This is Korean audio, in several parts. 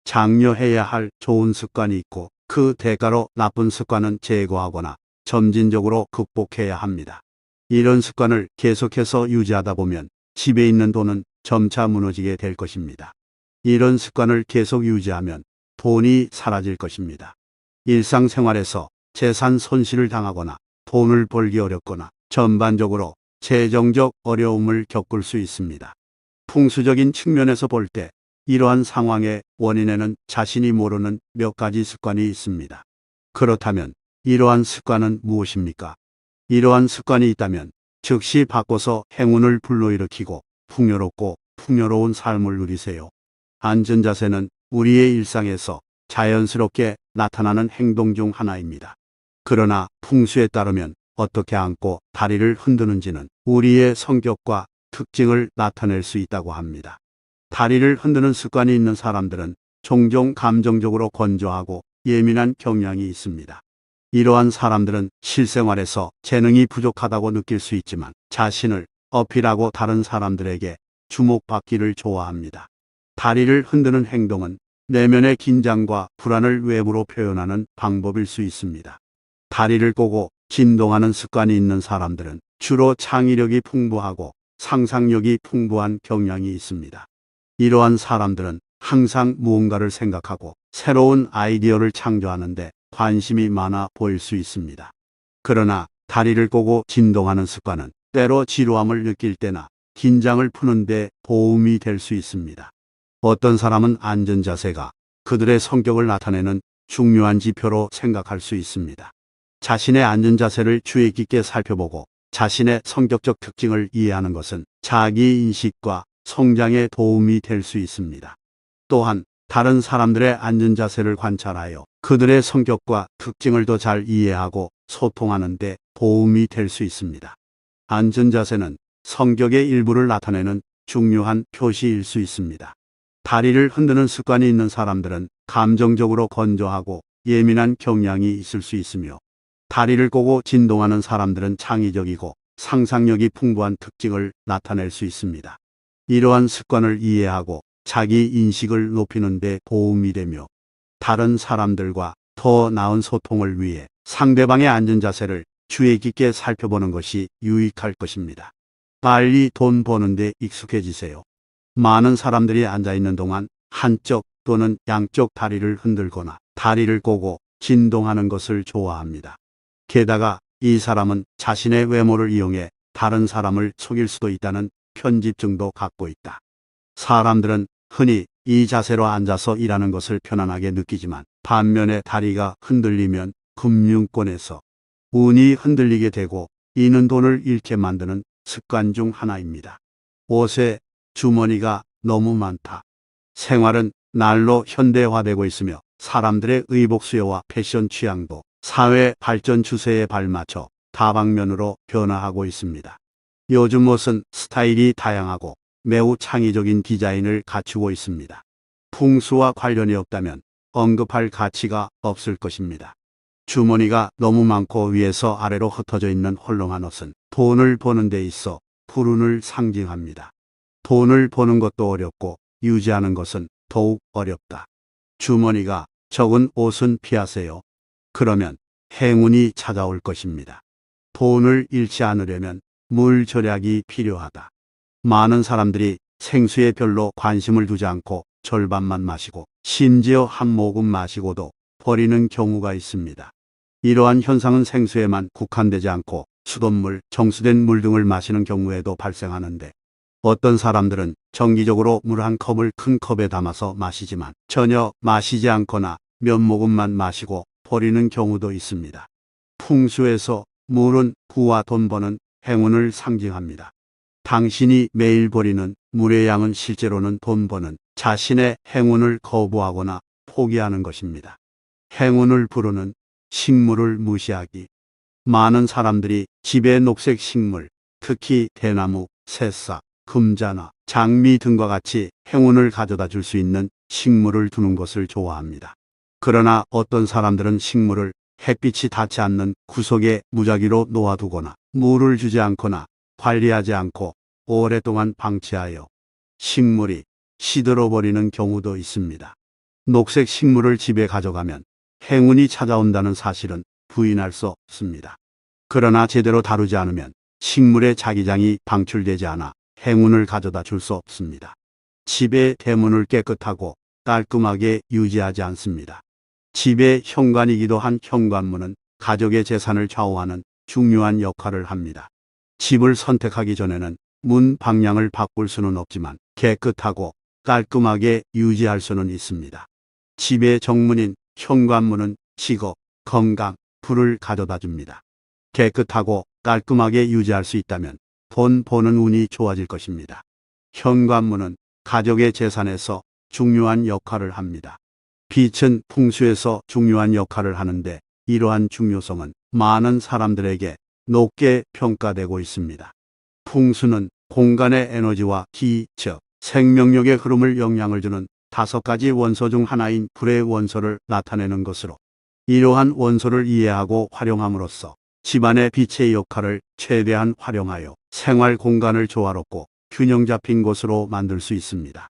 장려해야 할 좋은 습관이 있고 그 대가로 나쁜 습관은 제거하거나 점진적으로 극복해야 합니다. 이런 습관을 계속해서 유지하다 보면 집에 있는 돈은 점차 무너지게 될 것입니다. 이런 습관을 계속 유지하면 돈이 사라질 것입니다. 일상생활에서 재산 손실을 당하거나 돈을 벌기 어렵거나 전반적으로 재정적 어려움을 겪을 수 있습니다. 풍수적인 측면에서 볼 때 이러한 상황의 원인에는 자신이 모르는 몇 가지 습관이 있습니다. 그렇다면 이러한 습관은 무엇입니까? 이러한 습관이 있다면 즉시 바꿔서 행운을 불러일으키고 풍요롭고 풍요로운 삶을 누리세요. 안전자세는 우리의 일상에서 자연스럽게 나타나는 행동 중 하나입니다. 그러나 풍수에 따르면 어떻게 앉고 다리를 흔드는지는 우리의 성격과 특징을 나타낼 수 있다고 합니다. 다리를 흔드는 습관이 있는 사람들은 종종 감정적으로 건조하고 예민한 경향이 있습니다. 이러한 사람들은 실생활에서 재능이 부족하다고 느낄 수 있지만 자신을 어필하고 다른 사람들에게 주목받기를 좋아합니다. 다리를 흔드는 행동은 내면의 긴장과 불안을 외부로 표현하는 방법일 수 있습니다. 다리를 꼬고 진동하는 습관이 있는 사람들은 주로 창의력이 풍부하고 상상력이 풍부한 경향이 있습니다. 이러한 사람들은 항상 무언가를 생각하고 새로운 아이디어를 창조하는데 관심이 많아 보일 수 있습니다. 그러나 다리를 꼬고 진동하는 습관은 때로 지루함을 느낄 때나 긴장을 푸는 데 도움이 될 수 있습니다. 어떤 사람은 안전자세가 그들의 성격을 나타내는 중요한 지표로 생각할 수 있습니다. 자신의 안전자세를 주의 깊게 살펴보고 자신의 성격적 특징을 이해하는 것은 자기인식과 성장에 도움이 될 수 있습니다. 또한 다른 사람들의 안전자세를 관찰하여 그들의 성격과 특징을 더 잘 이해하고 소통하는 데 도움이 될 수 있습니다. 안전자세는 성격의 일부를 나타내는 중요한 표시일 수 있습니다. 다리를 흔드는 습관이 있는 사람들은 감정적으로 건조하고 예민한 경향이 있을 수 있으며 다리를 꼬고 진동하는 사람들은 창의적이고 상상력이 풍부한 특징을 나타낼 수 있습니다. 이러한 습관을 이해하고 자기 인식을 높이는 데 도움이 되며 다른 사람들과 더 나은 소통을 위해 상대방의 앉은 자세를 주의 깊게 살펴보는 것이 유익할 것입니다. 빨리 돈 버는 데 익숙해지세요. 많은 사람들이 앉아있는 동안 한쪽 또는 양쪽 다리를 흔들거나 다리를 꼬고 진동하는 것을 좋아합니다. 게다가 이 사람은 자신의 외모를 이용해 다른 사람을 속일 수도 있다는 편집증도 갖고 있다. 사람들은 흔히 이 자세로 앉아서 일하는 것을 편안하게 느끼지만 반면에 다리가 흔들리면 금융권에서 운이 흔들리게 되고 이는 돈을 잃게 만드는 습관 중 하나입니다. 옷에 주머니가 너무 많다. 생활은 날로 현대화되고 있으며 사람들의 의복 수요와 패션 취향도 사회 발전 추세에 발맞춰 다방면으로 변화하고 있습니다. 요즘 옷은 스타일이 다양하고 매우 창의적인 디자인을 갖추고 있습니다. 풍수와 관련이 없다면 언급할 가치가 없을 것입니다. 주머니가 너무 많고 위에서 아래로 흩어져 있는 헐렁한 옷은 돈을 버는 데 있어 불운을 상징합니다. 돈을 버는 것도 어렵고 유지하는 것은 더욱 어렵다. 주머니가 적은 옷은 피하세요. 그러면 행운이 찾아올 것입니다. 돈을 잃지 않으려면 물 절약이 필요하다. 많은 사람들이 생수에 별로 관심을 두지 않고 절반만 마시고 심지어 한 모금 마시고도 버리는 경우가 있습니다. 이러한 현상은 생수에만 국한되지 않고 수돗물, 정수된 물 등을 마시는 경우에도 발생하는데 어떤 사람들은 정기적으로 물 한 컵을 큰 컵에 담아서 마시지만 전혀 마시지 않거나 몇 모금만 마시고 버리는 경우도 있습니다. 풍수에서 물은 부와 돈 버는 행운을 상징합니다. 당신이 매일 버리는 물의 양은 실제로는 돈 버는 자신의 행운을 거부하거나 포기하는 것입니다. 행운을 부르는 식물을 무시하기. 많은 사람들이 집에 녹색 식물, 특히 대나무, 새싹, 금자나 장미 등과 같이 행운을 가져다 줄 수 있는 식물을 두는 것을 좋아합니다. 그러나 어떤 사람들은 식물을 햇빛이 닿지 않는 구석에 무작위로 놓아두거나 물을 주지 않거나 관리하지 않고 오랫동안 방치하여 식물이 시들어버리는 경우도 있습니다. 녹색 식물을 집에 가져가면 행운이 찾아온다는 사실은 부인할 수 없습니다. 그러나 제대로 다루지 않으면 식물의 자기장이 방출되지 않아 행운을 가져다 줄 수 없습니다. 집의 대문을 깨끗하고 깔끔하게 유지하지 않습니다. 집의 현관이기도 한 현관문은 가족의 재산을 좌우하는 중요한 역할을 합니다. 집을 선택하기 전에는 문 방향을 바꿀 수는 없지만 깨끗하고 깔끔하게 유지할 수는 있습니다. 집의 정문인 현관문은 직업, 건강, 부를 가져다 줍니다. 깨끗하고 깔끔하게 유지할 수 있다면 돈 버는 운이 좋아질 것입니다. 현관문은 가족의 재산에서 중요한 역할을 합니다. 빛은 풍수에서 중요한 역할을 하는데 이러한 중요성은 많은 사람들에게 높게 평가되고 있습니다. 풍수는 공간의 에너지와 기, 즉 생명력의 흐름을 영향을 주는 5가지 원소 중 하나인 불의 원소를 나타내는 것으로, 이러한 원소를 이해하고 활용함으로써 집안의 빛의 역할을 최대한 활용하여 생활 공간을 조화롭고 균형 잡힌 곳으로 만들 수 있습니다.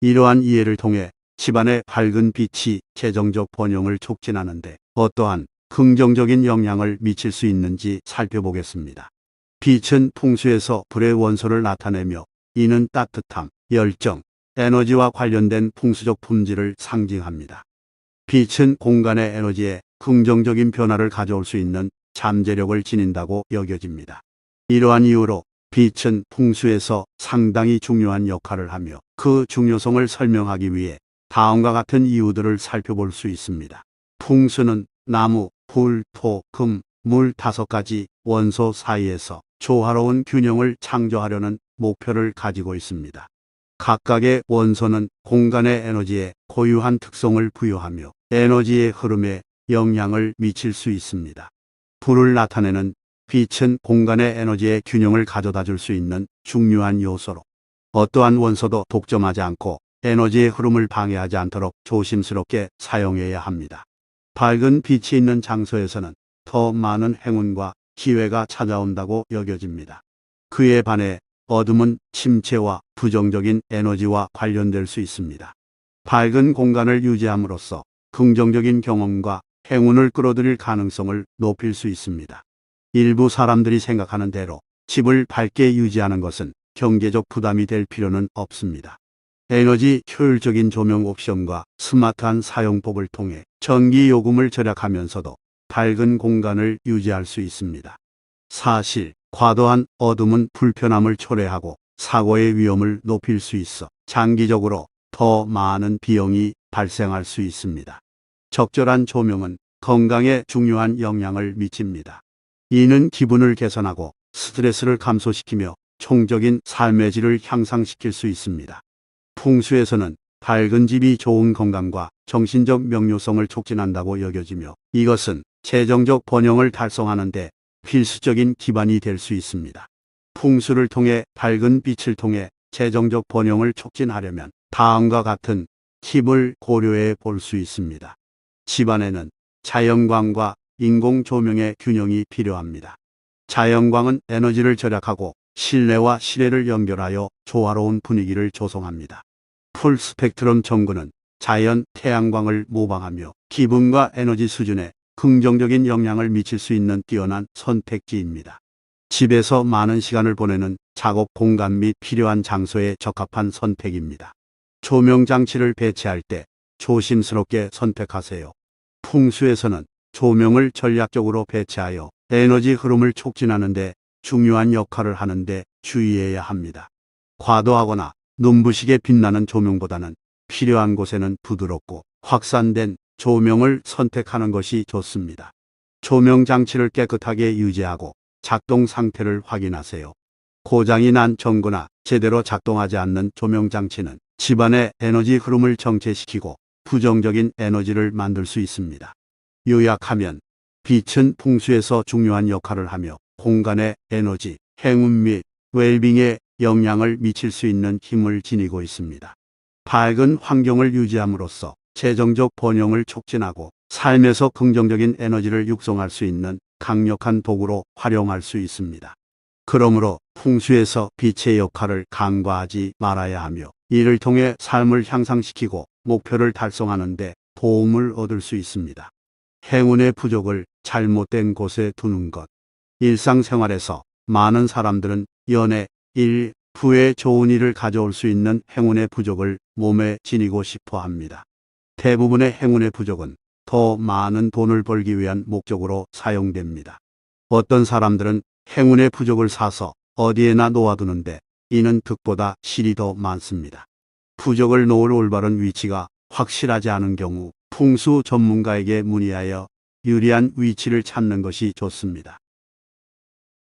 이러한 이해를 통해 집안의 밝은 빛이 재정적 번영을 촉진하는데 어떠한 긍정적인 영향을 미칠 수 있는지 살펴보겠습니다. 빛은 풍수에서 불의 원소를 나타내며 이는 따뜻함, 열정, 에너지와 관련된 풍수적 품질을 상징합니다. 빛은 공간의 에너지에 긍정적인 변화를 가져올 수 있는 잠재력을 지닌다고 여겨집니다. 이러한 이유로 빛은 풍수에서 상당히 중요한 역할을 하며 그 중요성을 설명하기 위해 다음과 같은 이유들을 살펴볼 수 있습니다. 풍수는 나무, 불, 토, 금, 물 5가지 원소 사이에서 조화로운 균형을 창조하려는 목표를 가지고 있습니다. 각각의 원소는 공간의 에너지에 고유한 특성을 부여하며 에너지의 흐름에 영향을 미칠 수 있습니다. 불을 나타내는 빛은 공간의 에너지의 균형을 가져다 줄 수 있는 중요한 요소로, 어떠한 원소도 독점하지 않고 에너지의 흐름을 방해하지 않도록 조심스럽게 사용해야 합니다. 밝은 빛이 있는 장소에서는 더 많은 행운과 기회가 찾아온다고 여겨집니다. 그에 반해 어둠은 침체와 부정적인 에너지와 관련될 수 있습니다. 밝은 공간을 유지함으로써 긍정적인 경험과 행운을 끌어들일 가능성을 높일 수 있습니다. 일부 사람들이 생각하는 대로 집을 밝게 유지하는 것은 경제적 부담이 될 필요는 없습니다. 에너지 효율적인 조명 옵션과 스마트한 사용법을 통해 전기 요금을 절약하면서도 밝은 공간을 유지할 수 있습니다. 사실 과도한 어둠은 불편함을 초래하고 사고의 위험을 높일 수 있어 장기적으로 더 많은 비용이 발생할 수 있습니다. 적절한 조명은 건강에 중요한 영향을 미칩니다. 이는 기분을 개선하고 스트레스를 감소시키며 총적인 삶의 질을 향상시킬 수 있습니다. 풍수에서는 밝은 집이 좋은 건강과 정신적 명료성을 촉진한다고 여겨지며 이것은 재정적 번영을 달성하는 데 필수적인 기반이 될 수 있습니다. 풍수를 통해 밝은 빛을 통해 재정적 번영을 촉진하려면 다음과 같은 팁을 고려해 볼 수 있습니다. 집안에는 자연광과 인공 조명의 균형이 필요합니다. 자연광은 에너지를 절약하고 실내와 실외를 연결하여 조화로운 분위기를 조성합니다. 풀 스펙트럼 전구는 자연 태양광을 모방하며 기분과 에너지 수준에 긍정적인 영향을 미칠 수 있는 뛰어난 선택지입니다. 집에서 많은 시간을 보내는 작업 공간 및 필요한 장소에 적합한 선택입니다. 조명 장치를 배치할 때 조심스럽게 선택하세요. 풍수에서는 조명을 전략적으로 배치하여 에너지 흐름을 촉진하는 데 중요한 역할을 하는데 주의해야 합니다. 과도하거나 눈부시게 빛나는 조명보다는 필요한 곳에는 부드럽고 확산된 조명을 선택하는 것이 좋습니다. 조명 장치를 깨끗하게 유지하고 작동 상태를 확인하세요. 고장이 난 전구나 제대로 작동하지 않는 조명 장치는 집안의 에너지 흐름을 정체시키고 부정적인 에너지를 만들 수 있습니다. 요약하면 빛은 풍수에서 중요한 역할을 하며 공간의 에너지, 행운 및 웰빙에 영향을 미칠 수 있는 힘을 지니고 있습니다. 밝은 환경을 유지함으로써 재정적 번영을 촉진하고 삶에서 긍정적인 에너지를 육성할 수 있는 강력한 도구로 활용할 수 있습니다. 그러므로 풍수에서 빛의 역할을 간과하지 말아야 하며 이를 통해 삶을 향상시키고 목표를 달성하는데 도움을 얻을 수 있습니다. 행운의 부족을 잘못된 곳에 두는 것. 일상생활에서 많은 사람들은 연애, 일, 부에 좋은 일을 가져올 수 있는 행운의 부족을 몸에 지니고 싶어 합니다. 대부분의 행운의 부족은 더 많은 돈을 벌기 위한 목적으로 사용됩니다. 어떤 사람들은 행운의 부족을 사서 어디에나 놓아두는데 이는 득보다 실이 더 많습니다. 부족을 놓을 올바른 위치가 확실하지 않은 경우 풍수 전문가에게 문의하여 유리한 위치를 찾는 것이 좋습니다.